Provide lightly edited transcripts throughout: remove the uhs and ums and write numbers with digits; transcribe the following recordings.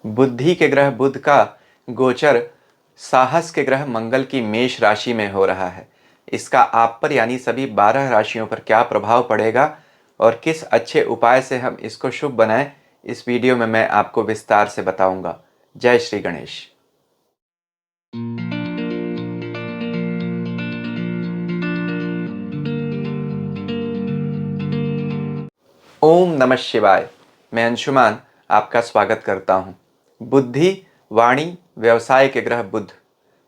बुद्धि के ग्रह बुध का गोचर साहस के ग्रह मंगल की मेष राशि में हो रहा है। इसका आप पर यानी सभी 12 राशियों पर क्या प्रभाव पड़ेगा और किस अच्छे उपाय से हम इसको शुभ बनाएं, इस वीडियो में मैं आपको विस्तार से बताऊंगा। जय श्री गणेश। ओम नमः शिवाय। मैं अंशुमान आपका स्वागत करता हूं। बुद्धि, वाणी, व्यवसाय के ग्रह बुध,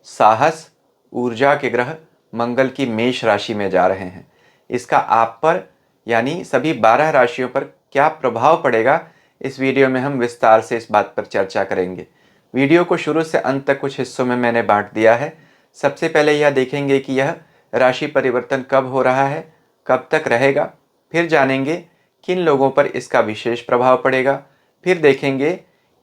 साहस, ऊर्जा के ग्रह मंगल की मेष राशि में जा रहे हैं। इसका आप पर यानी सभी 12 राशियों पर क्या प्रभाव पड़ेगा, इस वीडियो में हम विस्तार से इस बात पर चर्चा करेंगे। वीडियो को शुरू से अंत तक कुछ हिस्सों में मैंने बांट दिया है। सबसे पहले यह देखेंगे कि यह राशि परिवर्तन कब हो रहा है, कब तक रहेगा। फिर जानेंगे किन लोगों पर इसका विशेष प्रभाव पड़ेगा। फिर देखेंगे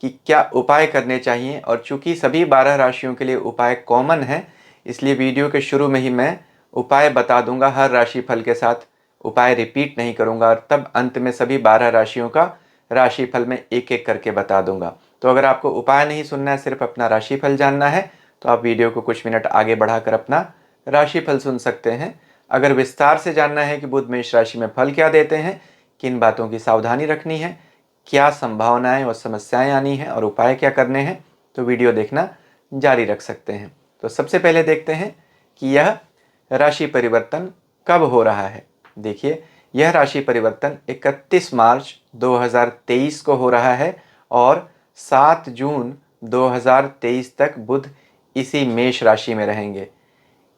कि क्या उपाय करने चाहिए, और चूंकि सभी 12 राशियों के लिए उपाय कॉमन है, इसलिए वीडियो के शुरू में ही मैं उपाय बता दूंगा। हर राशि फल के साथ उपाय रिपीट नहीं करूंगा, और तब अंत में सभी 12 राशियों का राशिफल में एक एक करके बता दूंगा। तो अगर आपको उपाय नहीं सुनना है, सिर्फ अपना राशिफल जानना है, तो आप वीडियो को कुछ मिनट आगे बढ़ाकर अपना राशिफल सुन सकते हैं। अगर विस्तार से जानना है कि बुध मेष राशि में फल क्या देते हैं, किन बातों की सावधानी रखनी है, क्या संभावनाएं और समस्याएं आनी है और उपाय क्या करने हैं, तो वीडियो देखना जारी रख सकते हैं। तो सबसे पहले देखते हैं कि यह राशि परिवर्तन कब हो रहा है। देखिए, यह राशि परिवर्तन 31 मार्च 2023 को हो रहा है और 7 जून 2023 तक बुध इसी मेष राशि में रहेंगे।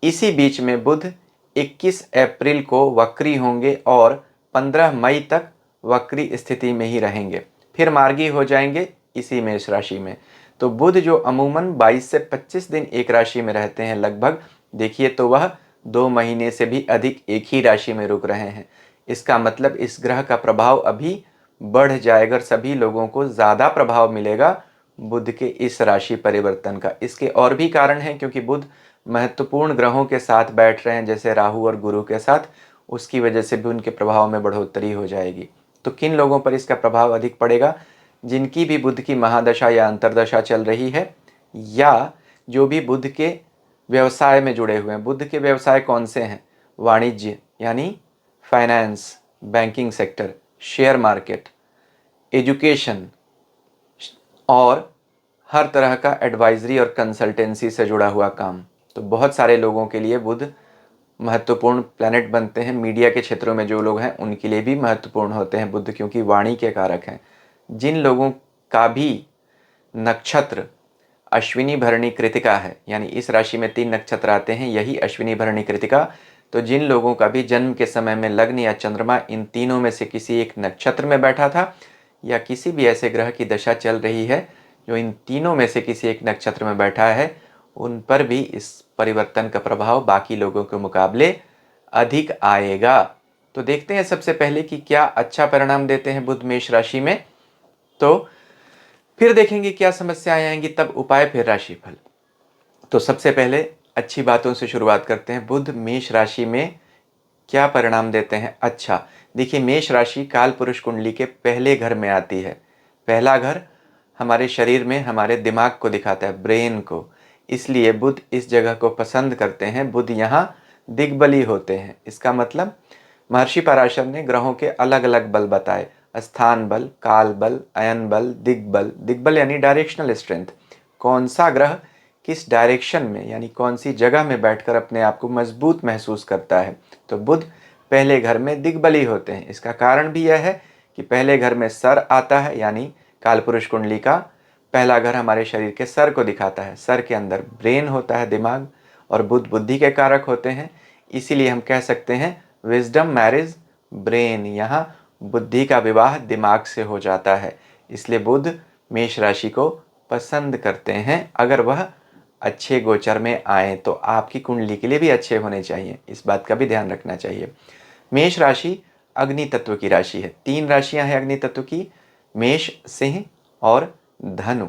इसी बीच में बुध 21 अप्रैल को वक्री होंगे और 15 मई तक वक्री स्थिति में ही रहेंगे, फिर मार्गी हो जाएंगे इसी मेष राशि में। तो बुध जो अमूमन 22 से 25 दिन एक राशि में रहते हैं लगभग, देखिए तो वह 2 महीने से भी अधिक एक ही राशि में रुक रहे हैं। इसका मतलब इस ग्रह का प्रभाव अभी बढ़ जाएगा, सभी लोगों को ज़्यादा प्रभाव मिलेगा बुध के इस राशि परिवर्तन का। इसके और भी कारण हैं, क्योंकि बुध महत्वपूर्ण ग्रहों के साथ बैठ रहे हैं, जैसे राहु और गुरु के साथ, उसकी वजह से भी उनके प्रभाव में बढ़ोतरी हो जाएगी। तो किन लोगों पर इसका प्रभाव अधिक पड़ेगा? जिनकी भी बुध की महादशा या अंतर्दशा चल रही है, या जो भी बुध के व्यवसाय में जुड़े हुए हैं। बुध के व्यवसाय कौन से हैं? वाणिज्य यानी finance, banking sector, share market, education और हर तरह का एडवाइजरी और कंसल्टेंसी से जुड़ा हुआ काम। तो बहुत सारे लोगों के लिए बुध महत्वपूर्ण प्लैनेट बनते हैं। मीडिया के क्षेत्रों में जो लोग हैं उनके लिए भी महत्वपूर्ण होते हैं बुध, क्योंकि वाणी के कारक हैं। जिन लोगों का भी नक्षत्र अश्विनी भरणी कृतिका है, यानी इस राशि में 3 नक्षत्र आते हैं, यही अश्विनी भरणी कृतिका। तो जिन लोगों का भी जन्म के समय में लग्न या चंद्रमा इन तीनों में से किसी एक नक्षत्र में बैठा था, या किसी भी ऐसे ग्रह की दशा चल रही है जो इन तीनों में से किसी एक नक्षत्र में बैठा है, उन पर भी इस परिवर्तन का प्रभाव बाकी लोगों के मुकाबले अधिक आएगा। तो देखते हैं सबसे पहले कि क्या अच्छा परिणाम देते हैं बुध मेष राशि में, तो फिर देखेंगे क्या समस्याएं आएंगी, तब उपाय, फिर राशिफल। तो सबसे पहले अच्छी बातों से शुरुआत करते हैं। बुध मेष राशि में क्या परिणाम देते हैं? अच्छा, देखिए, मेष राशि काल पुरुष कुंडली के पहले घर में आती है। पहला घर हमारे शरीर में हमारे दिमाग को दिखाता है, ब्रेन को, इसलिए बुध इस जगह को पसंद करते हैं। बुध यहाँ दिग्बली होते हैं। इसका मतलब महर्षि पराशर ने ग्रहों के अलग अलग बल बताए, स्थान बल, काल बल, अयन बल, दिग्बल। दिग्बल यानी डायरेक्शनल स्ट्रेंथ, कौन सा ग्रह किस डायरेक्शन में यानी कौन सी जगह में बैठकर अपने आप को मजबूत महसूस करता है। तो बुध पहले घर में दिग्बली होते हैं। इसका कारण भी यह है कि पहले घर में सर आता है, यानी कालपुरुष कुंडली का पहला घर हमारे शरीर के सर को दिखाता है। सर के अंदर ब्रेन होता है, दिमाग, और बुध बुद्धि के कारक होते हैं। इसीलिए हम कह सकते हैं विजडम मैरिज ब्रेन, यहाँ बुद्धि का विवाह दिमाग से हो जाता है। इसलिए बुध मेष राशि को पसंद करते हैं। अगर वह अच्छे गोचर में आए तो आपकी कुंडली के लिए भी अच्छे होने चाहिए, इस बात का भी ध्यान रखना चाहिए। मेष राशि अग्नि तत्व की राशि है। 3 राशियां हैं अग्नि तत्व की, मेष, सिंह और धनु।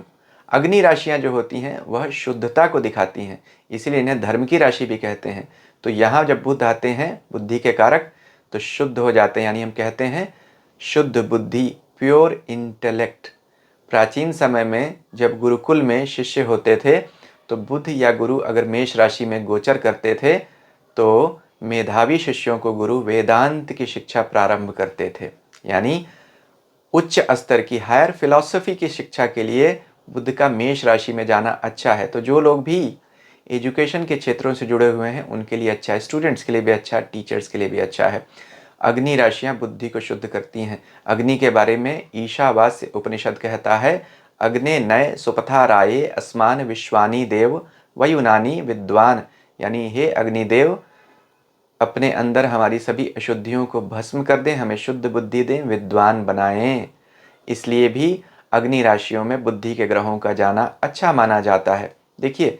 अग्नि राशियां जो होती हैं वह शुद्धता को दिखाती हैं, इसीलिए इन्हें धर्म की राशि भी कहते हैं। तो यहाँ जब बुध आते हैं बुद्धि के कारक, तो शुद्ध हो जाते हैं, यानी हम कहते हैं शुद्ध बुद्धि, प्योर इंटेलेक्ट। प्राचीन समय में जब गुरुकुल में शिष्य होते थे तो बुध या गुरु अगर मेष राशि में गोचर करते थे तो मेधावी शिष्यों को गुरु वेदांत की शिक्षा प्रारंभ करते थे। यानी उच्च स्तर की हायर फिलॉसफी की शिक्षा के लिए बुध का मेष राशि में जाना अच्छा है। तो जो लोग भी एजुकेशन के क्षेत्रों से जुड़े हुए हैं उनके लिए अच्छा है, स्टूडेंट्स के लिए भी अच्छा, टीचर्स के लिए भी अच्छा है। अग्नि राशियां बुद्धि को शुद्ध करती हैं। अग्नि के बारे में ईशावास्य उपनिषद कहता है, अग्ने नय सुपथा राये अस्मान विश्वानी देव वयुनानी विद्वान। यानी हे अग्निदेव, अपने अंदर हमारी सभी अशुद्धियों को भस्म कर दें, हमें शुद्ध बुद्धि दें, विद्वान बनाएं। इसलिए भी अग्नि राशियों में बुद्धि के ग्रहों का जाना अच्छा माना जाता है। देखिए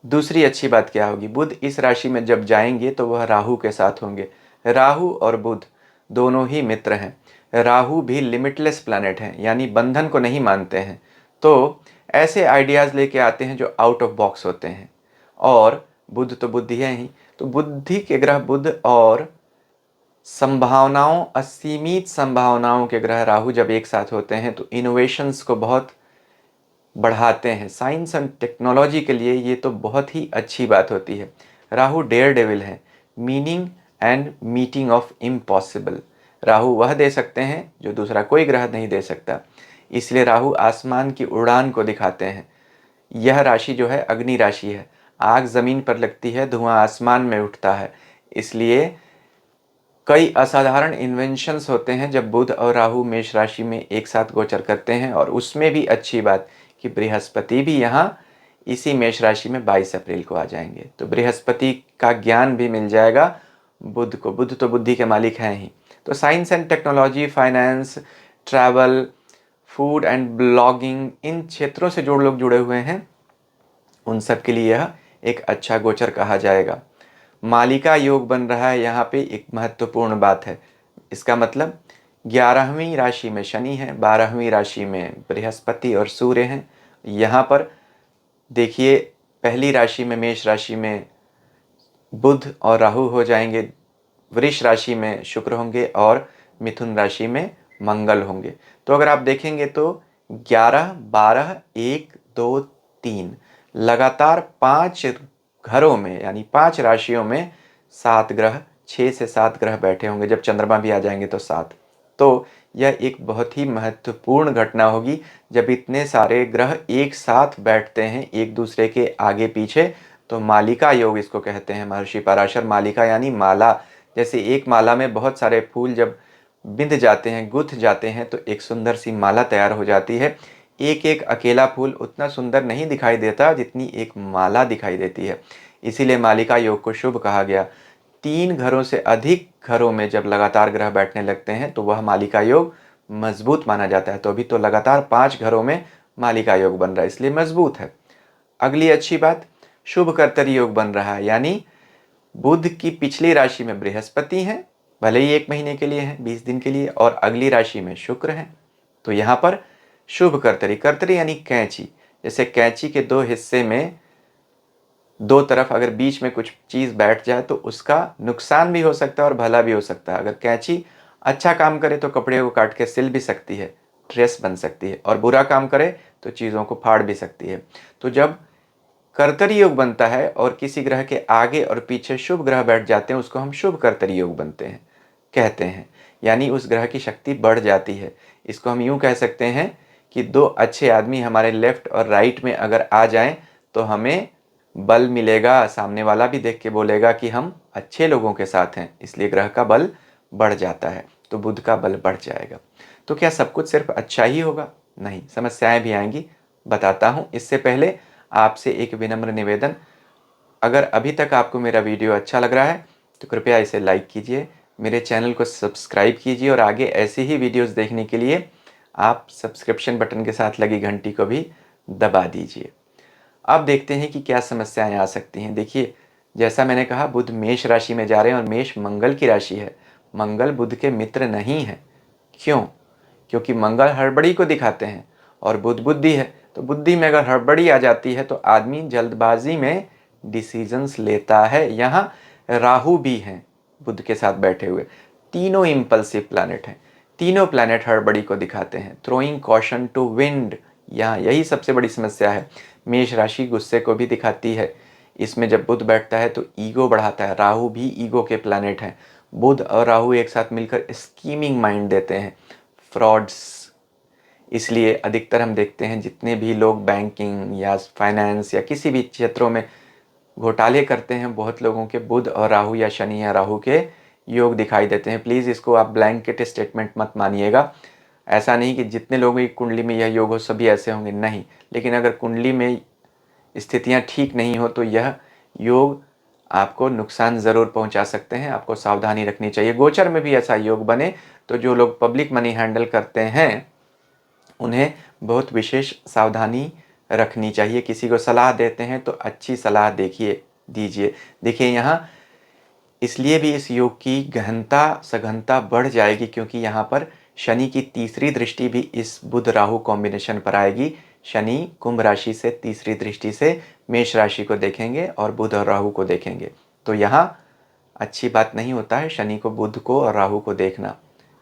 दूसरी अच्छी बात क्या होगी, बुध इस राशि में जब जाएंगे तो वह राहु के साथ होंगे। राहु और बुध दोनों ही मित्र हैं। राहु भी लिमिटलेस प्लैनेट हैं, यानी बंधन को नहीं मानते हैं। तो ऐसे आइडियाज़ लेके आते हैं जो आउट ऑफ बॉक्स होते हैं। और बुध तो बुद्धि है ही, तो बुद्धि के ग्रह बुध और संभावनाओं, असीमित संभावनाओं के ग्रह राहु जब एक साथ होते हैं तो इनोवेशंस को बहुत बढ़ाते हैं। साइंस एंड टेक्नोलॉजी के लिए ये तो बहुत ही अच्छी बात होती है। राहु डेयर डेविल है, meaning and meeting of impossible. Rahu वह दे सकते हैं जो दूसरा कोई ग्रह नहीं दे सकता, इसलिए राहु आसमान की उड़ान को दिखाते हैं। यह राशि जो है अग्नि राशि है, आग ज़मीन पर लगती है, धुआं आसमान में उठता है। इसलिए कई असाधारण इन्वेंशंस होते हैं जब बुध और राहु मेष राशि में एक साथ गोचर करते हैं। और उसमें भी अच्छी बात कि बृहस्पति भी यहाँ इसी मेष राशि में 22 अप्रैल को आ जाएंगे, तो बृहस्पति का ज्ञान भी मिल जाएगा बुध को। बुध तो बुद्धि के मालिक हैं ही। तो science and technology, finance, travel, food and blogging, इन क्षेत्रों से जो लोग जुड़े हुए हैं उन सब के लिए यह एक अच्छा गोचर कहा जाएगा। मालिका योग बन रहा है, यहाँ पे एक महत्वपूर्ण बात है। इसका मतलब 11वीं राशि में शनि है, 12वीं राशि में बृहस्पति और सूर्य हैं। यहाँ पर देखिए पहली राशि में मेष राशि में बुध और राहु हो जाएंगे, वृष राशि में शुक्र होंगे और मिथुन राशि में मंगल होंगे। तो अगर आप देखेंगे तो 11, 12, 1, 2, 3 लगातार 5 घरों में, यानी 5 राशियों में 7 ग्रह, 6 से 7 ग्रह बैठे होंगे। जब चंद्रमा भी आ जाएंगे तो 7। तो यह एक बहुत ही महत्वपूर्ण घटना होगी जब इतने सारे ग्रह एक साथ बैठते हैं एक दूसरे के आगे पीछे। तो मालिका योग इसको कहते हैं। महर्षि पराशर, मालिका यानी माला, जैसे एक माला में बहुत सारे फूल जब बिंध जाते हैं, गुथ जाते हैं, तो एक सुंदर सी माला तैयार हो जाती है। एक एक अकेला फूल उतना सुंदर नहीं दिखाई देता जितनी एक माला दिखाई देती है। इसीलिए मालिका योग को शुभ कहा गया। 3 घरों से अधिक घरों में जब लगातार ग्रह बैठने लगते हैं तो वह मालिका योग मजबूत माना जाता है। तो अभी तो लगातार 5 घरों में मालिका योग बन रहा है, इसलिए मजबूत है। अगली अच्छी बात, शुभ कर्तरी योग बन रहा है, यानी बुध की पिछली राशि में बृहस्पति हैं, भले ही 1 महीने के लिए हैं, 20 दिन के लिए, और अगली राशि में शुक्र हैं। तो यहाँ पर शुभ कर्तरी, कर्तरी यानी कैंची। जैसे कैंची के 2 हिस्से में 2 तरफ अगर बीच में कुछ चीज़ बैठ जाए तो उसका नुकसान भी हो सकता है और भला भी हो सकता है। अगर कैंची अच्छा काम करे तो कपड़े को काट के सिल भी सकती है, ड्रेस बन सकती है, और बुरा काम करे तो चीज़ों को फाड़ भी सकती है। तो जब कर्तरी योग बनता है और किसी ग्रह के आगे और पीछे शुभ ग्रह बैठ जाते हैं, उसको हम शुभ कर्तरी योग बनते हैं कहते हैं। यानी उस ग्रह की शक्ति बढ़ जाती है। इसको हम यूँ कह सकते हैं कि 2 अच्छे आदमी हमारे लेफ्ट और राइट में अगर आ जाएं तो हमें बल मिलेगा, सामने वाला भी देख के बोलेगा कि हम अच्छे लोगों के साथ हैं, इसलिए ग्रह का बल बढ़ जाता है। तो बुध का बल बढ़ जाएगा। तो क्या सब कुछ सिर्फ अच्छा ही होगा? नहीं, समस्याएं भी आएंगी, बताता हूँ। इससे पहले आपसे एक विनम्र निवेदन, अगर अभी तक आपको मेरा वीडियो अच्छा लग रहा है तो कृपया इसे लाइक कीजिए, मेरे चैनल को सब्सक्राइब कीजिए, और आगे ऐसी ही वीडियोस देखने के लिए आप सब्सक्रिप्शन बटन के साथ लगी घंटी को भी दबा दीजिए। अब देखते हैं कि क्या समस्याएं आ सकती हैं। देखिए जैसा मैंने कहा, बुध मेष राशि में जा रहे हैं और मेष मंगल की राशि है। मंगल बुध के मित्र नहीं है। क्यों? क्योंकि मंगल हड़बड़ी को दिखाते हैं और बुध बुद्धि है। तो बुद्धि में अगर हड़बड़ी आ जाती है तो आदमी जल्दबाजी में डिसीजंस लेता है। यहाँ राहु भी हैं बुध के साथ बैठे हुए। तीनों इम्पल्सिव प्लैनेट हैं, तीनों प्लैनेट हड़बड़ी को दिखाते हैं। थ्रोइंग कॉशन टू विंड, यहाँ यही सबसे बड़ी समस्या है। मेष राशि गुस्से को भी दिखाती है। इसमें जब बुध बैठता है तो ईगो बढ़ाता है। राहु भी ईगो के प्लैनेट हैं। बुध और राहु एक साथ मिलकर स्कीमिंग माइंड देते हैं, फ्रॉड्स। इसलिए अधिकतर हम देखते हैं जितने भी लोग बैंकिंग या फाइनेंस या किसी भी क्षेत्रों में घोटाले करते हैं, बहुत लोगों के बुध और राहु या शनि या राहु के योग दिखाई देते हैं। प्लीज़ इसको आप ब्लैंकेट स्टेटमेंट मत मानिएगा। ऐसा नहीं कि जितने लोगों की कुंडली में यह योग हो सभी ऐसे होंगे, नहीं। लेकिन अगर कुंडली में स्थितियां ठीक नहीं हो तो यह योग आपको नुकसान ज़रूर पहुंचा सकते हैं। आपको सावधानी रखनी चाहिए। गोचर में भी ऐसा योग बने तो जो लोग पब्लिक मनी हैंडल करते हैं उन्हें बहुत विशेष सावधानी रखनी चाहिए। किसी को सलाह देते हैं तो अच्छी सलाह दीजिए। देखिए यहाँ इसलिए भी इस योग की गहनता सघनता बढ़ जाएगी क्योंकि यहाँ पर शनि की तीसरी दृष्टि भी इस बुध राहु कॉम्बिनेशन पर आएगी। शनि कुंभ राशि से तीसरी दृष्टि से मेष राशि को देखेंगे और बुध और राहु को देखेंगे। तो यहाँ अच्छी बात नहीं होता है शनि को, बुध को और राहु को देखना।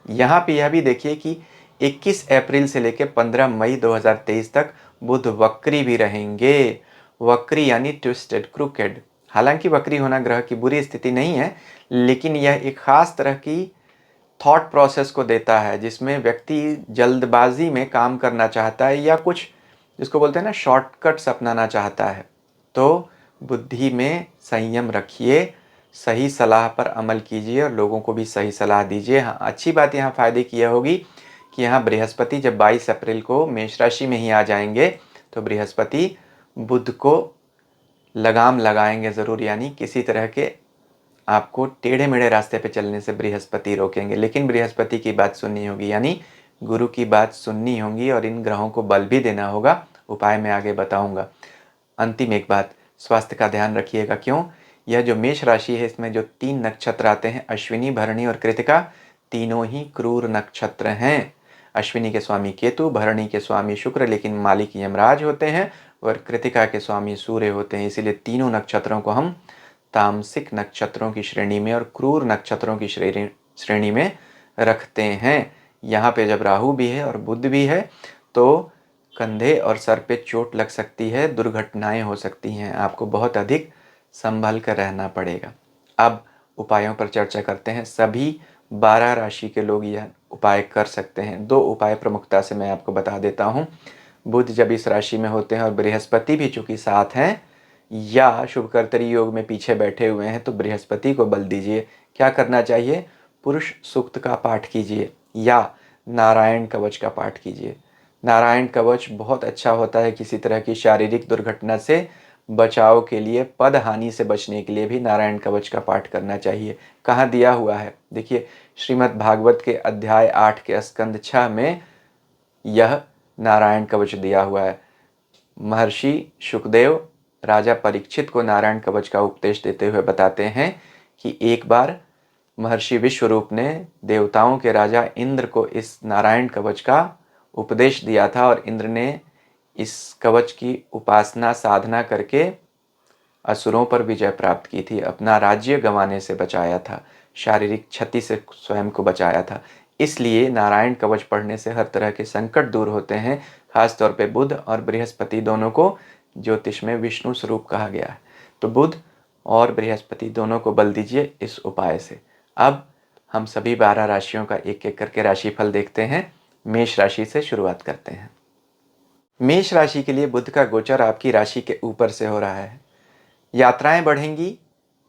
यहाँ पे यह भी देखिए कि 21 अप्रैल से लेकर 15 मई 2023 तक बुध वक्री भी रहेंगे। वक्री यानी ट्विस्टेड, क्रूकेड। हालांकि वक्री होना ग्रह की बुरी स्थिति नहीं है, लेकिन यह एक खास तरह की थॉट प्रोसेस को देता है जिसमें व्यक्ति जल्दबाजी में काम करना चाहता है या कुछ जिसको बोलते हैं ना शॉर्टकट्स अपनाना चाहता है। तो बुद्धि में संयम रखिए, सही सलाह पर अमल कीजिए और लोगों को भी सही सलाह दीजिए। हाँ, अच्छी बात यहाँ फायदे की यह होगी कि यहाँ बृहस्पति जब 22 अप्रैल को मेष राशि में ही आ जाएंगे तो बृहस्पति बुध को लगाम लगाएंगे ज़रूर, यानी किसी तरह के आपको टेढ़े मेढ़े रास्ते पे चलने से बृहस्पति रोकेंगे। लेकिन बृहस्पति की बात सुननी होगी, यानी गुरु की बात सुननी होगी और इन ग्रहों को बल भी देना होगा। उपाय मैं आगे बताऊंगा। अंतिम एक बात, स्वास्थ्य का ध्यान रखिएगा। क्यों? यह जो मेष राशि है इसमें जो 3 नक्षत्र आते हैं, अश्विनी, भरणी और कृतिका, तीनों ही क्रूर नक्षत्र हैं। अश्विनी के स्वामी केतु, भरणी के स्वामी शुक्र लेकिन मालिक यमराज होते हैं, और कृतिका के स्वामी सूर्य होते हैं। इसीलिए तीनों नक्षत्रों को हम तामसिक नक्षत्रों की श्रेणी में और क्रूर नक्षत्रों की श्रेणी में रखते हैं। यहाँ पे जब राहु भी है और बुध भी है तो कंधे और सर पे चोट लग सकती है, दुर्घटनाएं हो सकती हैं। आपको बहुत अधिक संभल कर रहना पड़ेगा। अब उपायों पर चर्चा करते हैं। सभी 12 राशि के लोग यह उपाय कर सकते हैं। 2 उपाय प्रमुखता से मैं आपको बता देता हूँ। बुध जब इस राशि में होते हैं और बृहस्पति भी चूंकि साथ हैं या शुभकर्तरी योग में पीछे बैठे हुए हैं तो बृहस्पति को बल दीजिए। क्या करना चाहिए? पुरुष सूक्त का पाठ कीजिए या नारायण कवच का पाठ कीजिए। नारायण कवच बहुत अच्छा होता है किसी तरह की शारीरिक दुर्घटना से बचाव के लिए, पद हानि से बचने के लिए भी नारायण कवच का पाठ करना चाहिए। कहाँ दिया हुआ है? देखिए, श्रीमद् भागवत के अध्याय 8 के स्कंद 6 में यह नारायण कवच दिया हुआ है। महर्षि शुकदेव राजा परीक्षित को नारायण कवच का उपदेश देते हुए बताते हैं कि एक बार महर्षि विश्वरूप ने देवताओं के राजा इंद्र को इस नारायण कवच का उपदेश दिया था और इंद्र ने इस कवच की उपासना साधना करके असुरों पर विजय प्राप्त की थी, अपना राज्य गंवाने से बचाया था, शारीरिक क्षति से स्वयं को बचाया था। इसलिए नारायण कवच पढ़ने से हर तरह के संकट दूर होते हैं। खास तौर पे बुध और बृहस्पति दोनों को ज्योतिष में विष्णु स्वरूप कहा गया है। तो बुध और बृहस्पति दोनों को बल दीजिए इस उपाय से। अब हम सभी 12 राशियों का एक एक करके राशिफल देखते हैं। मेष राशि से शुरुआत करते हैं। मेष राशि के लिए बुध का गोचर आपकी राशि के ऊपर से हो रहा है। यात्राएं बढ़ेंगी,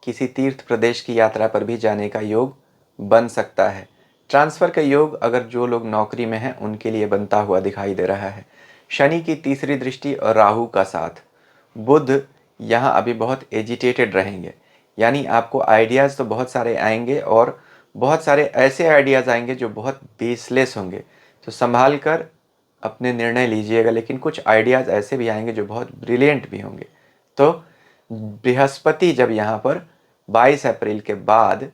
किसी तीर्थ प्रदेश की यात्रा पर भी जाने का योग बन सकता है। ट्रांसफर का योग अगर जो लोग नौकरी में हैं उनके लिए बनता हुआ दिखाई दे रहा है। शनि की तीसरी दृष्टि और राहु का साथ। बुध यहाँ अभी बहुत एजिटेटेड रहेंगे, यानी आपको आइडियाज़ तो बहुत सारे आएंगे और बहुत सारे ऐसे आइडियाज़ आएंगे जो बहुत बेसलेस होंगे, तो संभाल कर अपने निर्णय लीजिएगा। लेकिन कुछ आइडियाज़ ऐसे भी आएंगे जो बहुत ब्रिलियंट भी होंगे। तो बृहस्पति जब यहाँ पर 22 अप्रैल के बाद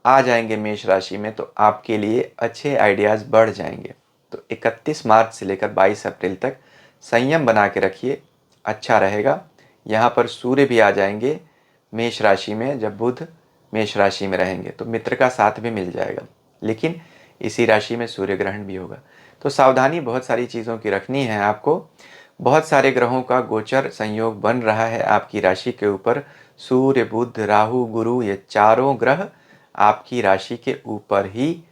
आ जाएंगे मेष राशि में तो आपके लिए अच्छे आइडियाज़ बढ़ जाएंगे। तो 31 मार्च से लेकर 22 अप्रैल तक संयम बना के रखिए, अच्छा रहेगा। यहाँ पर सूर्य भी आ जाएंगे मेष राशि में जब बुध मेष राशि में रहेंगे, तो मित्र का साथ भी मिल जाएगा। लेकिन इसी राशि में सूर्य ग्रहण भी होगा। तो सावधानी बहुत सारी चीज़ों की रखनी है आपको। बहुत सारे ग्रहों का गोचर संयोग बन रहा है आपकी राशि के ऊपर। सूर्य, बुध, राहु, गुरु, ये चारों ग्रह आपकी राशि के ऊपर ही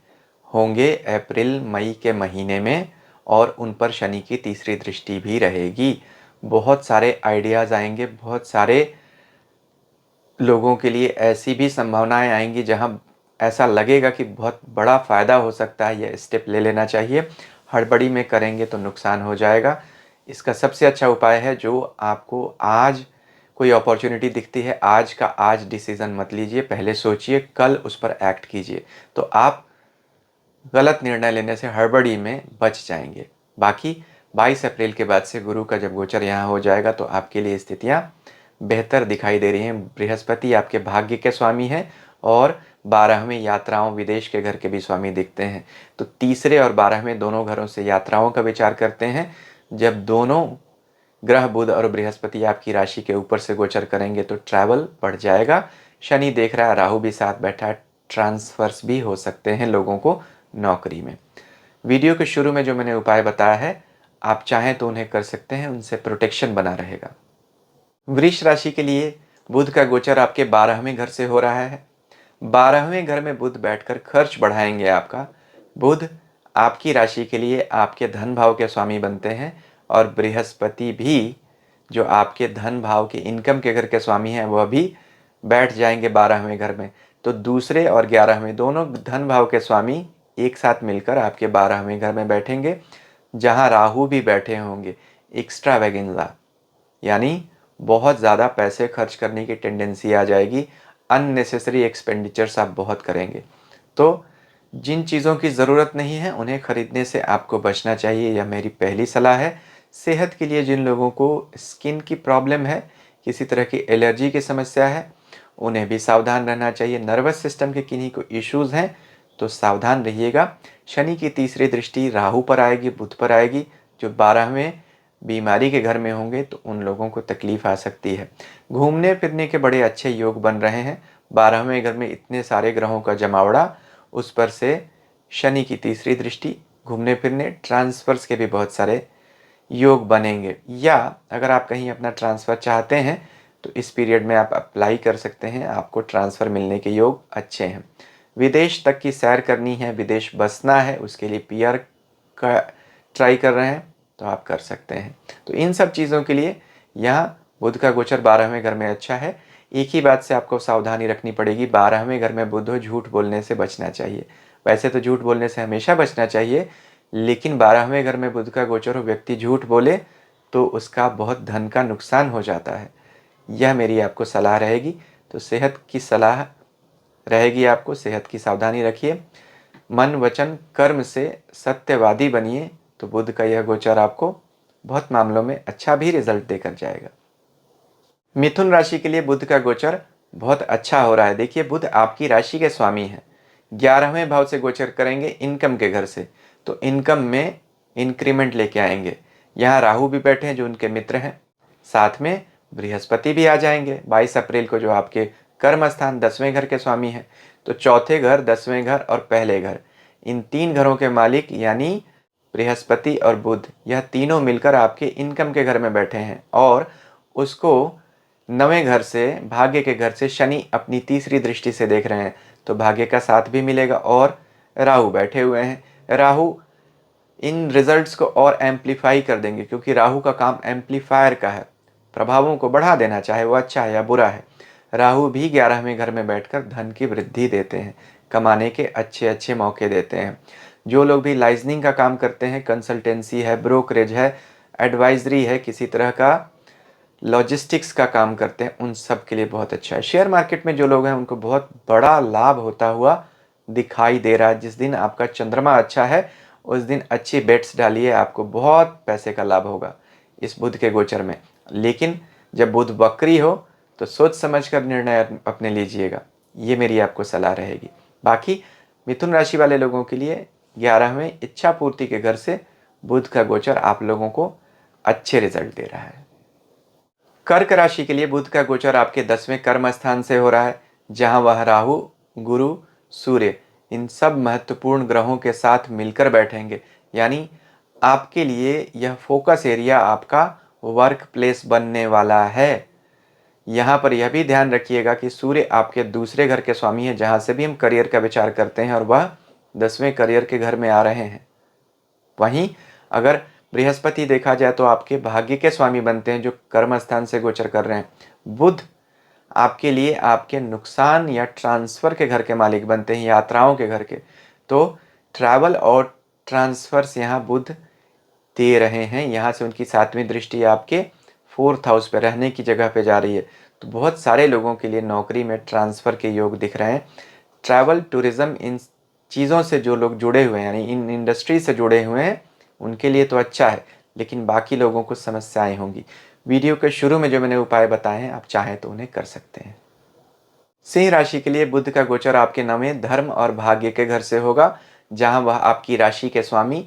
होंगे अप्रैल मई के महीने में, और उन पर शनि की तीसरी दृष्टि भी रहेगी। बहुत सारे आइडियाज़ आएंगे, बहुत सारे लोगों के लिए ऐसी भी संभावनाएं आएंगी जहां ऐसा लगेगा कि बहुत बड़ा फ़ायदा हो सकता है, यह स्टेप ले लेना चाहिए। हड़बड़ी में करेंगे तो नुकसान हो जाएगा। इसका सबसे अच्छा उपाय है, जो आपको आज कोई अपॉर्चुनिटी दिखती है, आज का आज डिसीज़न मत लीजिए, पहले सोचिए, कल उस पर एक्ट कीजिए, तो आप गलत निर्णय लेने से हड़बड़ी में बच जाएंगे। बाकी 22 अप्रैल के बाद से गुरु का जब गोचर यहाँ हो जाएगा तो आपके लिए स्थितियाँ बेहतर दिखाई दे रही हैं। बृहस्पति आपके भाग्य के स्वामी हैं और 12वें यात्राओं, विदेश के घर के भी स्वामी दिखते हैं। तो तीसरे और 12वें दोनों घरों से यात्राओं का विचार करते हैं। जब दोनों ग्रह बुध और बृहस्पति आपकी राशि के ऊपर से गोचर करेंगे तो ट्रैवल बढ़ जाएगा। शनि देख रहा है, राहु भी साथ बैठा है, ट्रांसफर्स भी हो सकते हैं लोगों को नौकरी में। वीडियो के शुरू में जो मैंने उपाय बताया है, आप चाहें तो उन्हें कर सकते हैं, उनसे प्रोटेक्शन बना रहेगा। वृष राशि के लिए बुध का गोचर आपके 12वें घर से हो रहा है। 12वें घर में बुध बैठकर खर्च बढ़ाएंगे आपका। बुध आपकी राशि के लिए आपके धन भाव के स्वामी बनते हैं, और बृहस्पति भी जो आपके धन भाव के, इनकम के घर के स्वामी हैं, वह भी बैठ जाएंगे 12वें घर में। तो दूसरे और 11वें दोनों धन भाव के स्वामी एक साथ मिलकर आपके 12वें घर में बैठेंगे, जहां राहु भी बैठे होंगे। एक्स्ट्रावेगेंजा यानी बहुत ज़्यादा पैसे खर्च करने की टेंडेंसी आ जाएगी। अननेसेसरी एक्सपेंडिचर्स आप बहुत करेंगे। तो जिन चीज़ों की ज़रूरत नहीं है उन्हें खरीदने से आपको बचना चाहिए, यह मेरी पहली सलाह है। सेहत के लिए जिन लोगों को स्किन की प्रॉब्लम है, किसी तरह की एलर्जी की समस्या है, उन्हें भी सावधान रहना चाहिए। नर्वस सिस्टम के किन्हीं को इश्यूज़ हैं तो सावधान रहिएगा। शनि की तीसरी दृष्टि राहु पर आएगी, बुध पर आएगी, जो 12वें बीमारी के घर में होंगे तो उन लोगों को तकलीफ आ सकती है। घूमने फिरने के बड़े अच्छे योग बन रहे हैं। 12वें घर में इतने सारे ग्रहों का जमावड़ा, उस पर से शनि की तीसरी दृष्टि, घूमने फिरने, ट्रांसफर्स के भी बहुत सारे योग बनेंगे। या अगर आप कहीं अपना ट्रांसफ़र चाहते हैं तो इस पीरियड में आप अप्लाई कर सकते हैं, आपको ट्रांसफ़र मिलने के योग अच्छे हैं। विदेश तक की सैर करनी है, विदेश बसना है, उसके लिए पीआर का ट्राई कर रहे हैं तो आप कर सकते हैं। तो इन सब चीज़ों के लिए यहाँ बुध का गोचर 12वें घर में अच्छा है। एक ही बात से आपको सावधानी रखनी पड़ेगी, 12वें घर में बुध हो, झूठ बोलने से बचना चाहिए। वैसे तो झूठ बोलने से हमेशा बचना चाहिए, लेकिन 12वें घर में बुध का गोचर हो, व्यक्ति झूठ बोले तो उसका बहुत धन का नुकसान हो जाता है। यह मेरी आपको सलाह रहेगी। तो सेहत की सलाह रहेगी, आपको सेहत की सावधानी रखिए। मन वचन कर्म से सत्यवादी बनिए, तो बुध का यह गोचर आपको बहुत मामलों में अच्छा भी रिजल्ट देकर जाएगा। मिथुन राशि के लिए बुध का गोचर बहुत अच्छा हो रहा है। देखिए, बुध आपकी राशि के स्वामी हैं, 11वें भाव से गोचर करेंगे इनकम के घर से, तो इनकम में इंक्रीमेंट लेके आएंगे। यहाँ राहु भी बैठे हैं जो उनके मित्र हैं, साथ में बृहस्पति भी आ जाएंगे 22 अप्रैल को, जो आपके कर्म स्थान 10वें घर के स्वामी हैं। तो चौथे घर, 10वें घर और पहले घर, इन तीन घरों के मालिक यानी बृहस्पति और बुध, यह तीनों मिलकर आपके इनकम के घर में बैठे हैं, और उसको 9वें घर से, भाग्य के घर से शनि अपनी तीसरी दृष्टि से देख रहे हैं, तो भाग्य का साथ भी मिलेगा। और राहु बैठे हुए हैं, राहु इन रिजल्ट्स को और एम्पलीफाई कर देंगे, क्योंकि राहु का काम एम्पलीफायर का है, प्रभावों को बढ़ा देना, चाहे वो अच्छा है या बुरा है। राहु भी 11वें घर में बैठकर धन की वृद्धि देते हैं, कमाने के अच्छे अच्छे मौके देते हैं। जो लोग भी लाइजनिंग का काम करते हैं, कंसल्टेंसी है, ब्रोकरेज है, एडवाइजरी है, किसी तरह का लॉजिस्टिक्स का काम करते हैं, उन सब के लिए बहुत अच्छा है। शेयर मार्केट में जो लोग हैं उनको बहुत बड़ा लाभ होता हुआ दिखाई दे रहा है। जिस दिन आपका चंद्रमा अच्छा है उस दिन अच्छी बेट्स डालिए, आपको बहुत पैसे का लाभ होगा इस बुध के गोचर में। लेकिन जब बुध वक्री हो तो सोच समझ कर निर्णय अपने लीजिएगा, ये मेरी आपको सलाह रहेगी। बाकी मिथुन राशि वाले लोगों के लिए 11वें इच्छा पूर्ति के घर से बुध का गोचर आप लोगों को अच्छे रिजल्ट दे रहा है। कर्क राशि के लिए बुध का गोचर आपके 10वें कर्म स्थान से हो रहा है, जहां वह राहु, गुरु, सूर्य, इन सब महत्वपूर्ण ग्रहों के साथ मिलकर बैठेंगे। यानी आपके लिए यह फोकस एरिया आपका वर्क प्लेस बनने वाला है। यहाँ पर यह भी ध्यान रखिएगा कि सूर्य आपके दूसरे घर के स्वामी है, जहाँ से भी हम करियर का विचार करते हैं, और वह 10वें करियर के घर में आ रहे हैं। वहीं अगर बृहस्पति देखा जाए तो आपके भाग्य के स्वामी बनते हैं, जो कर्म स्थान से गोचर कर रहे हैं। बुध आपके लिए आपके नुकसान या ट्रांसफर के घर के मालिक बनते हैं, यात्राओं के घर के। तो ट्रैवल और ट्रांसफर्स यहाँ बुध दे रहे हैं। यहाँ से उनकी 7वीं दृष्टि आपके 4th हाउस पे, रहने की जगह पे जा रही है। तो बहुत सारे लोगों के लिए नौकरी में ट्रांसफ़र के योग दिख रहे हैं। ट्रैवल, टूरिज़्म, इन चीज़ों से जो लोग जुड़े हुए हैं, यानी इन इंडस्ट्री से जुड़े हुए हैं, उनके लिए तो अच्छा है, लेकिन बाकी लोगों को समस्याएं होंगी। वीडियो के शुरू में जो मैंने उपाय बताए हैं, आप चाहें तो उन्हें कर सकते हैं। सिंह राशि के लिए बुध का गोचर आपके 9वें धर्म और भाग्य के घर से होगा, जहां वह आपकी राशि के स्वामी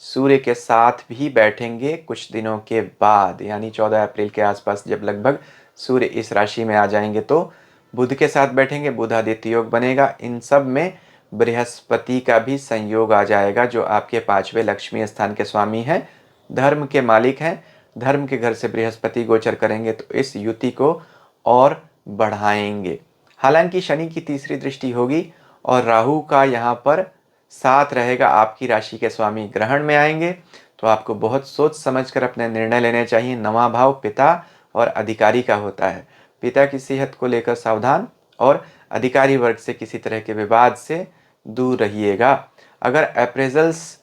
सूर्य के साथ भी बैठेंगे कुछ दिनों के बाद, यानी 14 अप्रैल के आसपास जब लगभग सूर्य इस राशि में आ जाएंगे तो बुध के साथ बैठेंगे। बुध आदित्य योग बनेगा। इन सब में बृहस्पति का भी संयोग आ जाएगा, जो आपके 5वें लक्ष्मी स्थान के स्वामी हैं, धर्म के मालिक हैं। धर्म के घर से बृहस्पति गोचर करेंगे तो इस युति को और बढ़ाएंगे। हालांकि शनि की तीसरी दृष्टि होगी और राहु का यहाँ पर साथ रहेगा। आपकी राशि के स्वामी ग्रहण में आएंगे, तो आपको बहुत सोच समझ कर अपने निर्णय लेने चाहिए। 9वां भाव पिता और अधिकारी का होता है। पिता की सेहत को लेकर सावधान, और अधिकारी वर्ग से किसी तरह के विवाद से दूर रहिएगा। अगर अप्रेजल्स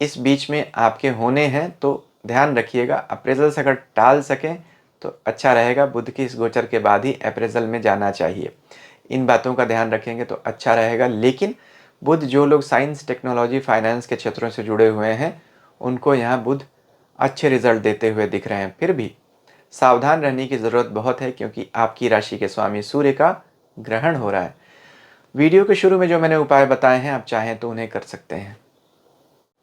इस बीच में आपके होने हैं तो ध्यान रखिएगा, अप्रेजल्स अगर टाल सकें तो अच्छा रहेगा। बुध की इस गोचर के बाद ही अप्रेजल में जाना चाहिए। इन बातों का ध्यान रखेंगे तो अच्छा रहेगा। लेकिन बुध, जो लोग साइंस, टेक्नोलॉजी, फाइनेंस के क्षेत्रों से जुड़े हुए हैं, उनको यहाँ बुध अच्छे रिजल्ट देते हुए दिख रहे हैं। फिर भी सावधान रहने की ज़रूरत बहुत है, क्योंकि आपकी राशि के स्वामी सूर्य का ग्रहण हो रहा है। वीडियो के शुरू में जो मैंने उपाय बताए हैं, आप चाहें तो उन्हें कर सकते हैं।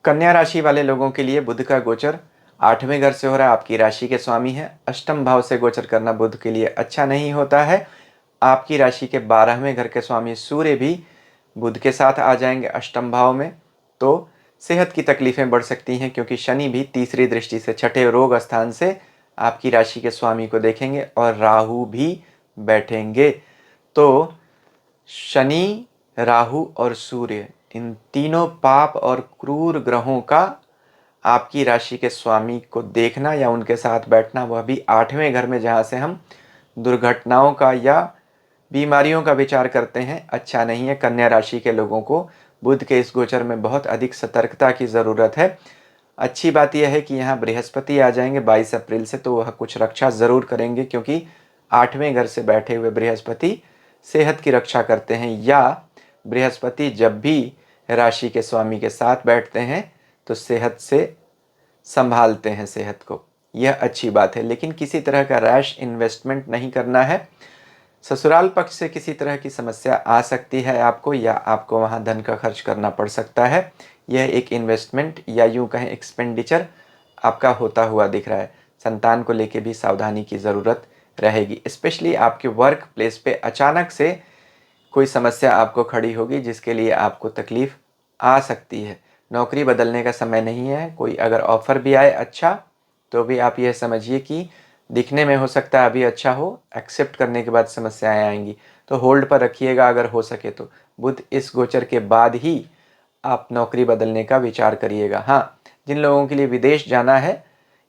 कन्या राशि वाले लोगों के लिए बुध का गोचर 8वें घर से हो रहा है। आपकी राशि के स्वामी है। अष्टम भाव से गोचर करना बुध के लिए अच्छा नहीं होता है। आपकी राशि के 12वें घर के स्वामी सूर्य भी बुध के साथ आ जाएंगे अष्टम भाव में, तो सेहत की तकलीफें बढ़ सकती हैं, क्योंकि शनि भी तीसरी दृष्टि से 6ठे रोग स्थान से आपकी राशि के स्वामी को देखेंगे, और राहु भी बैठेंगे। तो शनि, राहु और सूर्य, इन तीनों पाप और क्रूर ग्रहों का आपकी राशि के स्वामी को देखना या उनके साथ बैठना, वह भी 8वें घर में, जहाँ से हम दुर्घटनाओं का या बीमारियों का विचार करते हैं, अच्छा नहीं है। कन्या राशि के लोगों को बुध के इस गोचर में बहुत अधिक सतर्कता की ज़रूरत है। अच्छी बात यह है कि यहाँ बृहस्पति आ जाएंगे 22 अप्रैल से, तो वह कुछ रक्षा ज़रूर करेंगे, क्योंकि 8वें घर से बैठे हुए बृहस्पति सेहत की रक्षा करते हैं। या बृहस्पति जब भी राशि के स्वामी के साथ बैठते हैं तो सेहत से संभालते हैं सेहत को, यह अच्छी बात है। लेकिन किसी तरह का रैश इन्वेस्टमेंट नहीं करना है। ससुराल पक्ष से किसी तरह की समस्या आ सकती है आपको, या आपको वहाँ धन का खर्च करना पड़ सकता है। यह एक इन्वेस्टमेंट या यूँ कहें एक्सपेंडिचर आपका होता हुआ दिख रहा है। संतान को लेके भी सावधानी की ज़रूरत रहेगी। स्पेशली आपके वर्क प्लेस पे अचानक से कोई समस्या आपको खड़ी होगी, जिसके लिए आपको तकलीफ़ आ सकती है। नौकरी बदलने का समय नहीं है। कोई अगर ऑफ़र भी आए अच्छा, तो भी आप यह समझिए कि दिखने में हो सकता है अभी अच्छा हो, एक्सेप्ट करने के बाद समस्याएं आएंगी, तो होल्ड पर रखिएगा अगर हो सके तो। बुध इस गोचर के बाद ही आप नौकरी बदलने का विचार करिएगा। हाँ, जिन लोगों के लिए विदेश जाना है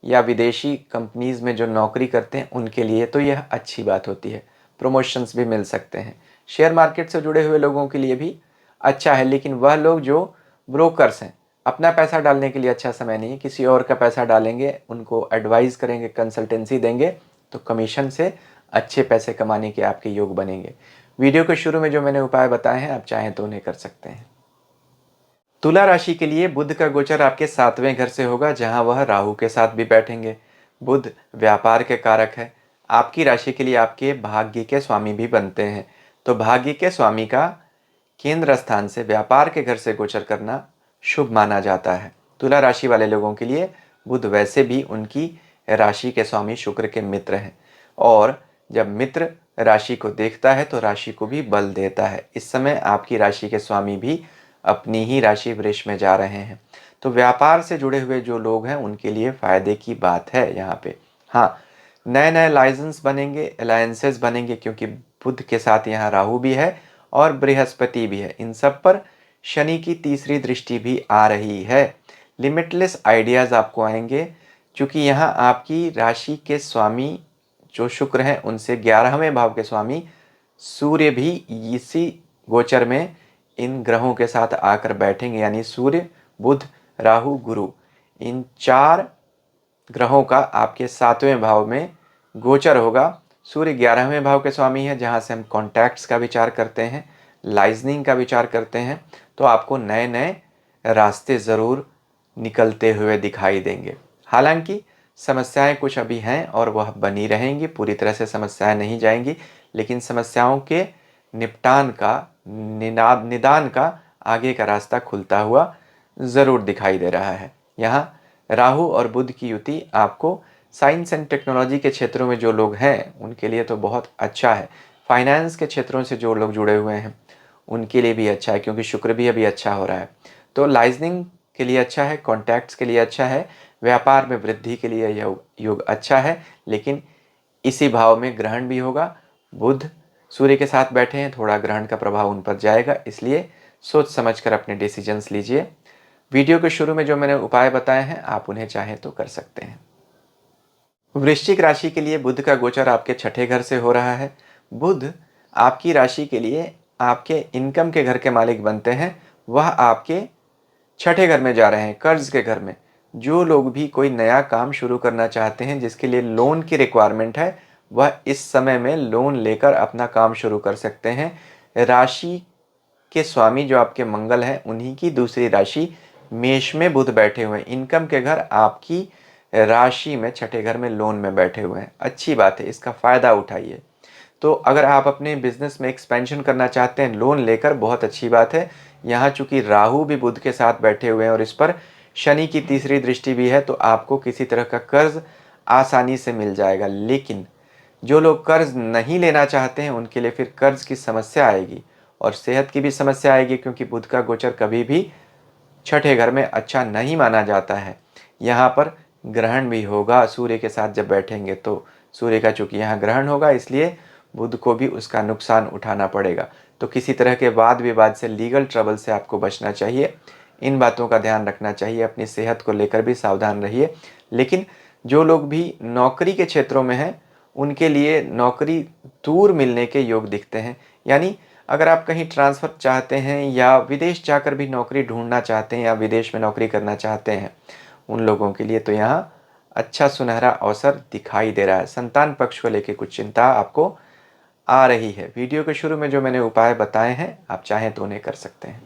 या विदेशी कंपनीज़ में जो नौकरी करते हैं, उनके लिए तो यह अच्छी बात होती है। प्रमोशंस भी मिल सकते हैं। शेयर मार्केट से जुड़े हुए लोगों के लिए भी अच्छा है, लेकिन वह लोग जो ब्रोकर्स हैं, अपना पैसा डालने के लिए अच्छा समय नहीं है। किसी और का पैसा डालेंगे, उनको एडवाइस करेंगे, कंसल्टेंसी देंगे, तो कमीशन से अच्छे पैसे कमाने के आपके योग बनेंगे। वीडियो के शुरू में जो मैंने उपाय बताए हैं, आप चाहें तो उन्हें कर सकते हैं। तुला राशि के लिए बुध का गोचर आपके 7वें घर से होगा, जहां वह राहु के साथ भी बैठेंगे। बुध व्यापार के कारक है। आपकी राशि के लिए आपके भाग्य के स्वामी भी बनते हैं, तो भाग्य के स्वामी का केंद्र स्थान से व्यापार के घर से गोचर करना शुभ माना जाता है। तुला राशि वाले लोगों के लिए बुध वैसे भी उनकी राशि के स्वामी शुक्र के मित्र हैं, और जब मित्र राशि को देखता है तो राशि को भी बल देता है। इस समय आपकी राशि के स्वामी भी अपनी ही राशि वृष में जा रहे हैं, तो व्यापार से जुड़े हुए जो लोग हैं उनके लिए फ़ायदे की बात है यहाँ पे। हाँ, नए नए लाइसेंस बनेंगे, अलायंसेस बनेंगे, क्योंकि बुध के साथ यहाँ राहु भी है और बृहस्पति भी है। इन सब पर शनि की तीसरी दृष्टि भी आ रही है। लिमिटलेस आइडियाज़ आपको आएंगे, क्योंकि यहाँ आपकी राशि के स्वामी जो शुक्र हैं उनसे 11वें भाव के स्वामी सूर्य भी इसी गोचर में इन ग्रहों के साथ आकर बैठेंगे। यानी सूर्य, बुध, राहु, गुरु, इन 4 ग्रहों का आपके 7वें भाव में गोचर होगा। सूर्य 11वें भाव के स्वामी है, जहाँ से हम कॉन्टैक्ट्स का विचार करते हैं, लाइजनिंग का विचार करते हैं। तो आपको नए नए रास्ते ज़रूर निकलते हुए दिखाई देंगे। हालांकि समस्याएं कुछ अभी हैं और वह बनी रहेंगी, पूरी तरह से समस्याएं नहीं जाएंगी, लेकिन समस्याओं के निपटान का, निदान का आगे का रास्ता खुलता हुआ ज़रूर दिखाई दे रहा है। यहाँ राहु और बुध की युति आपको साइंस एंड टेक्नोलॉजी के क्षेत्रों में जो लोग हैं उनके लिए तो बहुत अच्छा है। फाइनेंस के क्षेत्रों से जो लोग जुड़े हुए हैं उनके लिए भी अच्छा है, क्योंकि शुक्र भी अभी अच्छा हो रहा है। तो लाइजनिंग के लिए अच्छा है, कॉन्टैक्ट्स के लिए अच्छा है, व्यापार में वृद्धि के लिए यह योग अच्छा है। लेकिन इसी भाव में ग्रहण भी होगा। बुध सूर्य के साथ बैठे हैं, थोड़ा ग्रहण का प्रभाव उन पर जाएगा, इसलिए सोच समझकर अपने डिसीजंस लीजिए। वीडियो के शुरू में जो मैंने उपाय बताए हैं आप उन्हें चाहें तो कर सकते हैं। वृश्चिक राशि के लिए बुध का गोचर आपके 6ठे घर से हो रहा है। बुध आपकी राशि के लिए आपके इनकम के घर के मालिक बनते हैं, वह आपके 6ठे घर में जा रहे हैं, कर्ज के घर में। जो लोग भी कोई नया काम शुरू करना चाहते हैं जिसके लिए लोन की रिक्वायरमेंट है, वह इस समय में लोन लेकर अपना काम शुरू कर सकते हैं। राशि के स्वामी जो आपके मंगल हैं, उन्हीं की दूसरी राशि मेष में बुध बैठे हुए हैं। इनकम के घर आपकी राशि में 6ठे घर में लोन में बैठे हुए हैं। अच्छी बात है, इसका फ़ायदा उठाइए। तो अगर आप अपने बिजनेस में एक्सपेंशन करना चाहते हैं लोन लेकर, बहुत अच्छी बात है। यहाँ चूंकि राहु भी बुध के साथ बैठे हुए हैं और इस पर शनि की तीसरी दृष्टि भी है, तो आपको किसी तरह का कर्ज आसानी से मिल जाएगा। लेकिन जो लोग कर्ज नहीं लेना चाहते हैं उनके लिए फिर कर्ज की समस्या आएगी और सेहत की भी समस्या आएगी, क्योंकि बुध का गोचर कभी भी 6ठे घर में अच्छा नहीं माना जाता है। यहाँ पर ग्रहण भी होगा सूर्य के साथ जब बैठेंगे, तो सूर्य का चूंकि यहाँ ग्रहण होगा, इसलिए बुध को भी उसका नुकसान उठाना पड़ेगा। तो किसी तरह के वाद विवाद से, लीगल ट्रबल से आपको बचना चाहिए। इन बातों का ध्यान रखना चाहिए। अपनी सेहत को लेकर भी सावधान रहिए। लेकिन जो लोग भी नौकरी के क्षेत्रों में हैं उनके लिए नौकरी दूर मिलने के योग दिखते हैं। यानी अगर आप कहीं ट्रांसफ़र चाहते हैं या विदेश जाकर भी नौकरी ढूंढना चाहते हैं या विदेश में नौकरी करना चाहते हैं, उन लोगों के लिए तो यहाँ अच्छा सुनहरा अवसर दिखाई दे रहा है। संतान पक्ष को लेकर कुछ चिंता आपको आ रही है। वीडियो के शुरू में जो मैंने उपाय बताए हैं आप चाहें तो उन्हें कर सकते हैं।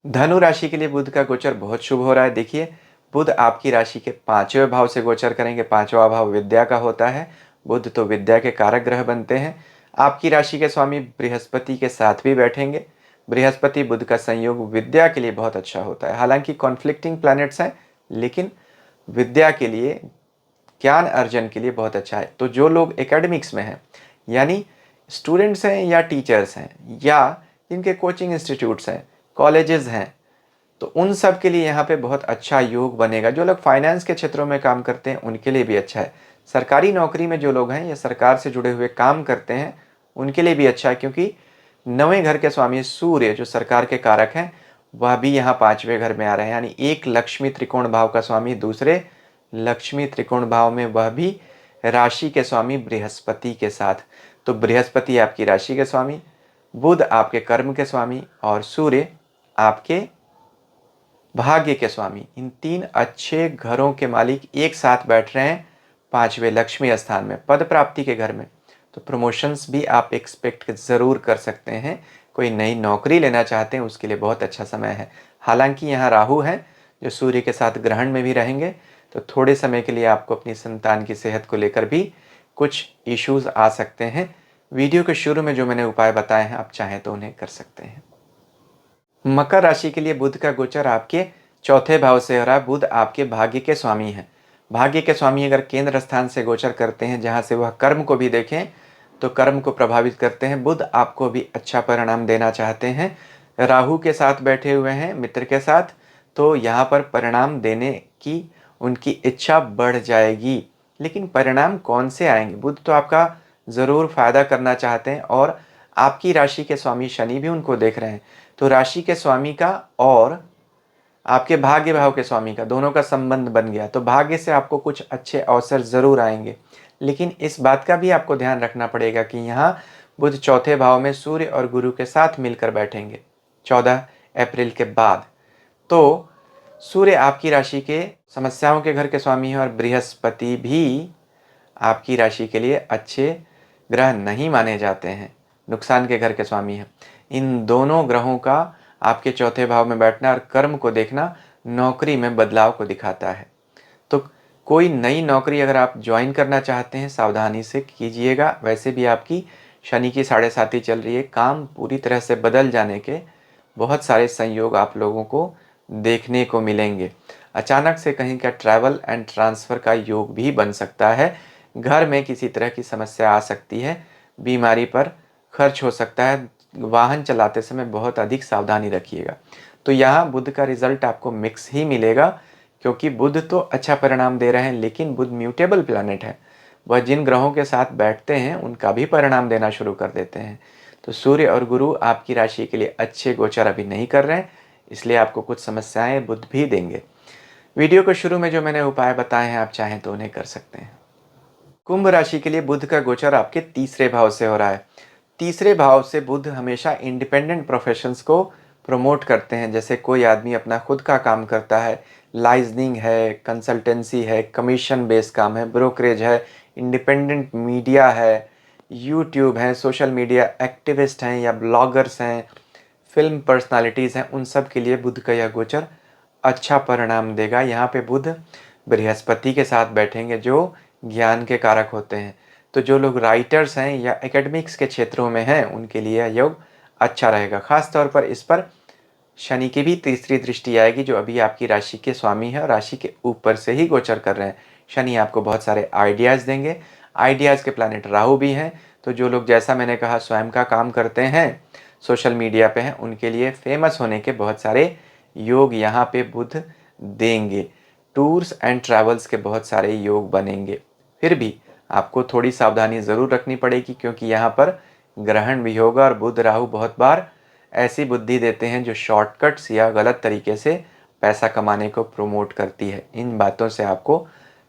धनु राशि के लिए बुध का गोचर बहुत शुभ हो रहा है। देखिए, बुध आपकी राशि के 5वें भाव से गोचर करेंगे। 5वां भाव विद्या का होता है। बुध तो विद्या के कारक ग्रह बनते हैं। आपकी राशि के स्वामी बृहस्पति के साथ भी बैठेंगे। बृहस्पति बुध का संयोग विद्या के लिए बहुत अच्छा होता है। हालांकि कॉन्फ्लिक्टिंग प्लैनेट्स हैं, लेकिन विद्या के लिए, ज्ञान अर्जन के लिए बहुत अच्छा है। तो जो लोग एकेडमिक्स में हैं, यानी स्टूडेंट्स हैं या टीचर्स हैं या जिनके कोचिंग इंस्टीट्यूट्स हैं, कॉलेजेस हैं, तो उन सब के लिए यहाँ पे बहुत अच्छा योग बनेगा। जो लोग फाइनेंस के क्षेत्रों में काम करते हैं उनके लिए भी अच्छा है। सरकारी नौकरी में जो लोग हैं या सरकार से जुड़े हुए काम करते हैं उनके लिए भी अच्छा है, क्योंकि 9वें घर के स्वामी सूर्य जो सरकार के कारक हैं वह भी यहाँ 5वें घर में आ रहे हैं। यानी एक लक्ष्मी त्रिकोण भाव का स्वामी दूसरे लक्ष्मी त्रिकोण भाव में, वह भी राशि के स्वामी बृहस्पति के साथ। तो बृहस्पति आपकी राशि के स्वामी, बुध आपके कर्म के स्वामी और सूर्य आपके भाग्य के स्वामी, इन 3 अच्छे घरों के मालिक एक साथ बैठ रहे हैं 5वें लक्ष्मी स्थान में, पद प्राप्ति के घर में। तो प्रमोशंस भी आप एक्सपेक्ट ज़रूर कर सकते हैं। कोई नई नौकरी लेना चाहते हैं उसके लिए बहुत अच्छा समय है। हालांकि यहाँ राहु है जो सूर्य के साथ ग्रहण में भी रहेंगे, तो थोड़े समय के लिए आपको अपनी संतान की सेहत को लेकर भी कुछ इश्यूज आ सकते हैं। वीडियो के शुरू में जो मैंने उपाय बताए हैं आप चाहें तो उन्हें कर सकते हैं। मकर राशि के लिए बुध का गोचर आपके 4थे भाव से हो रहा है। बुध आपके भाग्य के स्वामी हैं। भाग्य के स्वामी अगर केंद्र स्थान से गोचर करते हैं जहां से वह कर्म को भी देखें तो कर्म को प्रभावित करते हैं। बुध आपको भी अच्छा परिणाम देना चाहते हैं। राहु के साथ बैठे हुए हैं, मित्र के साथ, तो यहाँ पर परिणाम देने की उनकी इच्छा बढ़ जाएगी। लेकिन परिणाम कौन से आएंगे? बुध तो आपका ज़रूर फायदा करना चाहते हैं और आपकी राशि के स्वामी शनि भी उनको देख रहे हैं। तो राशि के स्वामी का और आपके भाग्य भाव के स्वामी का दोनों का संबंध बन गया, तो भाग्य से आपको कुछ अच्छे अवसर ज़रूर आएंगे। लेकिन इस बात का भी आपको ध्यान रखना पड़ेगा कि यहाँ बुध चौथे भाव में सूर्य और गुरु के साथ मिलकर बैठेंगे 14 अप्रैल के बाद। तो सूर्य आपकी राशि के समस्याओं के घर के स्वामी है और बृहस्पति भी आपकी राशि के लिए अच्छे ग्रह नहीं माने जाते हैं, नुकसान के घर के स्वामी हैं। इन दोनों ग्रहों का आपके चौथे भाव में बैठना और कर्म को देखना नौकरी में बदलाव को दिखाता है। तो कोई नई नौकरी अगर आप ज्वाइन करना चाहते हैं, सावधानी से कीजिएगा। वैसे भी आपकी शनि की 7.5 चल रही है, काम पूरी तरह से बदल जाने के बहुत सारे संयोग आप लोगों को देखने को मिलेंगे। अचानक से कहीं का ट्रैवल एंड ट्रांसफ़र का योग भी बन सकता है। घर में किसी तरह की समस्या आ सकती है, बीमारी पर खर्च हो सकता है। वाहन चलाते समय बहुत अधिक सावधानी रखिएगा। तो यहाँ बुध का रिजल्ट आपको मिक्स ही मिलेगा, क्योंकि बुध तो अच्छा परिणाम दे रहे हैं, लेकिन बुध म्यूटेबल प्लैनेट है। वह जिन ग्रहों के साथ बैठते हैं उनका भी परिणाम देना शुरू कर देते हैं। तो सूर्य और गुरु आपकी राशि के लिए अच्छे गोचर अभी नहीं कर रहे हैं, इसलिए आपको कुछ समस्याएं बुध भी देंगे। वीडियो को शुरू में जो मैंने उपाय बताए हैं, आप चाहें तो उन्हें कर सकते हैं। कुंभ राशि के लिए बुध का गोचर आपके तीसरे भाव से हो रहा है। तीसरे भाव से बुध हमेशा इंडिपेंडेंट प्रोफेशंस को प्रमोट करते हैं। जैसे कोई आदमी अपना खुद का काम करता है, लाइजनिंग है, कंसल्टेंसी है, कमीशन बेस्ड काम है, ब्रोकरेज है, इंडिपेंडेंट मीडिया है, यूट्यूब है, सोशल मीडिया एक्टिविस्ट हैं या ब्लॉगर्स हैं, फिल्म पर्सनालिटीज़ हैं, उन सब के लिए बुध का यह गोचर अच्छा परिणाम देगा। यहाँ पे बुध बृहस्पति के साथ बैठेंगे जो ज्ञान के कारक होते हैं। तो जो लोग राइटर्स हैं या एकेडमिक्स के क्षेत्रों में हैं, उनके लिए यह योग अच्छा रहेगा। खास तौर पर इस पर शनि की भी तीसरी दृष्टि आएगी, जो अभी आपकी राशि के स्वामी है और राशि के ऊपर से ही गोचर कर रहे हैं। शनि आपको बहुत सारे आइडियाज़ देंगे। आइडियाज़ के प्लैनेट राहु भी हैं। तो जो लोग, जैसा मैंने कहा, स्वयं का काम करते हैं, सोशल मीडिया पे हैं, उनके लिए फेमस होने के बहुत सारे योग यहाँ पे बुध देंगे। टूर्स एंड ट्रैवल्स के बहुत सारे योग बनेंगे। फिर भी आपको थोड़ी सावधानी ज़रूर रखनी पड़ेगी, क्योंकि यहाँ पर ग्रहण भी होगा और बुध राहु बहुत बार ऐसी बुद्धि देते हैं जो शॉर्टकट्स या गलत तरीके से पैसा कमाने को प्रमोट करती है। इन बातों से आपको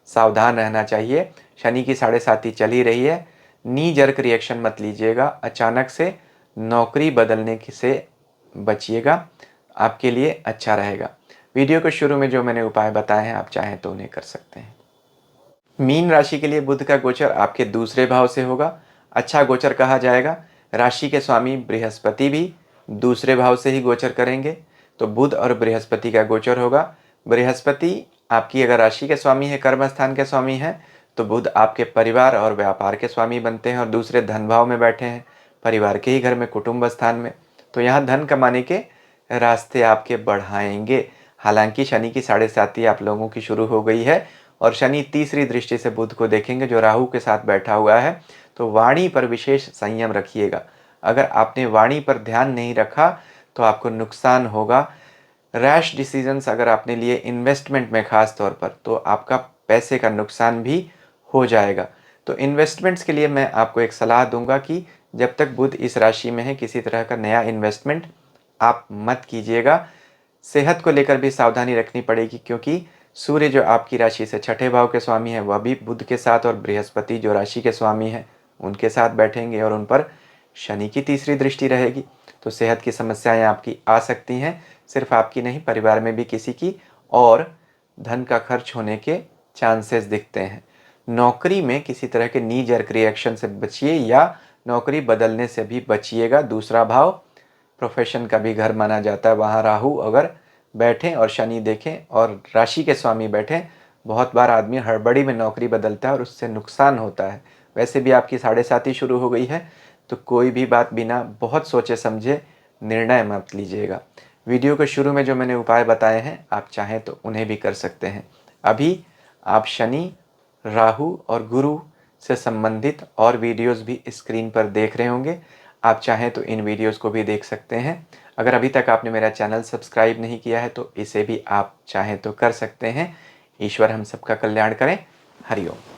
सावधान रहना चाहिए। शनि की 7.5 चल ही रही है, नी जर्क रिएक्शन मत लीजिएगा। अचानक से नौकरी बदलने से बचिएगा, आपके लिए अच्छा रहेगा। वीडियो के शुरू में जो मैंने उपाय बताए हैं, आप चाहें तो उन्हें कर सकते हैं। मीन राशि के लिए बुध का गोचर आपके दूसरे भाव से होगा। अच्छा गोचर कहा जाएगा। राशि के स्वामी बृहस्पति भी दूसरे भाव से ही गोचर करेंगे, तो बुध और बृहस्पति का गोचर होगा। बृहस्पति आपकी अगर राशि के स्वामी है, कर्म स्थान के स्वामी हैं, तो बुध आपके परिवार और व्यापार के स्वामी बनते हैं और दूसरे धन भाव में बैठे हैं, परिवार के ही घर में, कुटुंब स्थान में। तो यहाँ धन कमाने के रास्ते आपके बढ़ाएंगे। हालांकि शनि की 7.5 आप लोगों की शुरू हो गई है और शनि तीसरी दृष्टि से बुध को देखेंगे जो राहु के साथ बैठा हुआ है। तो वाणी पर विशेष संयम रखिएगा। अगर आपने वाणी पर ध्यान नहीं रखा तो आपको नुकसान होगा। रैश डिसीजंस अगर आपने लिए इन्वेस्टमेंट में खास तौर पर, तो आपका पैसे का नुकसान भी हो जाएगा। तो इन्वेस्टमेंट्स के लिए मैं आपको एक सलाह दूंगा कि जब तक बुध इस राशि में है, किसी तरह का नया इन्वेस्टमेंट आप मत कीजिएगा। सेहत को लेकर भी सावधानी रखनी पड़ेगी, क्योंकि सूर्य जो आपकी राशि से छठे भाव के स्वामी है, वह भी बुध के साथ, और बृहस्पति जो राशि के स्वामी है उनके साथ बैठेंगे और उन पर शनि की तीसरी दृष्टि रहेगी। तो सेहत की समस्याएं आपकी आ सकती हैं, सिर्फ आपकी नहीं, परिवार में भी किसी की, और धन का खर्च होने के चांसेस दिखते हैं। नौकरी में किसी तरह के नी जर्क रिएक्शन से बचिए या नौकरी बदलने से भी बचिएगा। दूसरा भाव प्रोफेशन का भी घर माना जाता है, वहाँ राहु अगर बैठें और शनि देखें और राशि के स्वामी बैठें, बहुत बार आदमी हड़बड़ी में नौकरी बदलता है और उससे नुकसान होता है। वैसे भी आपकी 7.5 शुरू हो गई है, तो कोई भी बात बिना बहुत सोचे समझे निर्णय मत लीजिएगा। वीडियो के शुरू में जो मैंने उपाय बताए हैं, आप चाहें तो उन्हें भी कर सकते हैं। अभी आप शनि, राहु और गुरु से संबंधित और वीडियोस भी स्क्रीन पर देख रहे होंगे। आप चाहें तो इन वीडियोस को भी देख सकते हैं। अगर अभी तक आपने मेरा चैनल सब्सक्राइब नहीं किया है तो इसे भी आप चाहें तो कर सकते हैं। ईश्वर हम सबका कल्याण करें। हरि ओम।